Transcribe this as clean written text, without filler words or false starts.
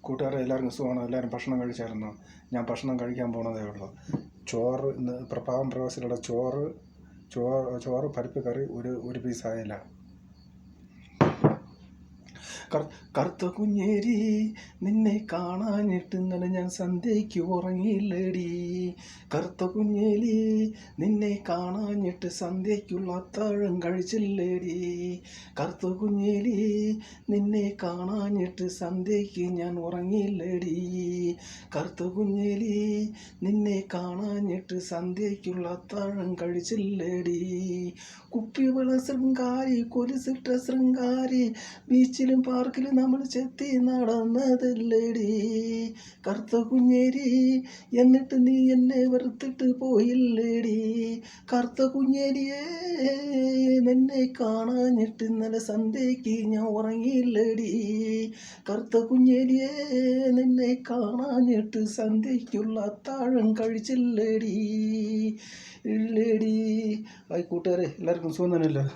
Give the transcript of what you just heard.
കൂട്ടുകാരെ എല്ലാവർക്കും സുഖമാണോ? എല്ലാവരും ഭക്ഷണം കഴിച്ചായിരുന്നോ? ഞാൻ ഭക്ഷണം കഴിക്കാൻ പോണതേ ഉള്ളൂ. ചോറ് ഇന്ന് പാവം പ്രവാസികളുടെ ചോറ് പരിപ്പ് കറി ഒരു പീസായില്ല. കറുത്ത കുഞ്ഞേരി നിന്നെ കാണാഞ്ഞിട്ട് ഇന്നലെ ഞാൻ സന്ധ്യയ്ക്ക് ഉറങ്ങിയില്ലേടി. കറുത്ത കുഞ്ഞേലി നിന്നെ കാണാഞ്ഞിട്ട് സന്ധ്യയ്ക്കുള്ള അത്താഴം കഴിച്ചില്ലേടി. കറുത്ത കുഞ്ഞേലി നിന്നെ കാണാഞ്ഞിട്ട് സന്ധ്യയ്ക്ക് ഞാൻ ഉറങ്ങിയില്ലേടി. കറുത്ത കുഞ്ഞേലി നിന്നെ കാണാഞ്ഞിട്ട് സന്ധ്യയ്ക്കുള്ള അത്താഴം കഴിച്ചില്ലേടി. കുപ്പിവള ശൃംഗാരി കൊലുസിട്ട ശൃംഗാരി ബീച്ചിലും പാർക്കിലും നമ്മൾ ചെത്തി നടന്നതല്ലേടി. കറുത്ത കുഞ്ഞേരി എന്നിട്ട് നീ എന്നെ വെറുത്തിട്ട് പോയില്ലേടി. കറുത്ത കുഞ്ഞേരിയേ നിന്നെ കാണാഞ്ഞിട്ട് ഇന്നലെ സന്ധ്യയ്ക്ക് ഞാൻ ഉറങ്ങിയില്ലേടി. കറുത്ത കുഞ്ഞേരിയേ നിന്നെ കാണാഞ്ഞിട്ട് സന്ധ്യയ്ക്കുള്ള അത്താഴം കഴിച്ചില്ലേടി. ഇല്ലേടി. കൂട്ടുകാരെ എല്ലാവർക്കും സുഖം തന്നെയല്ലോ?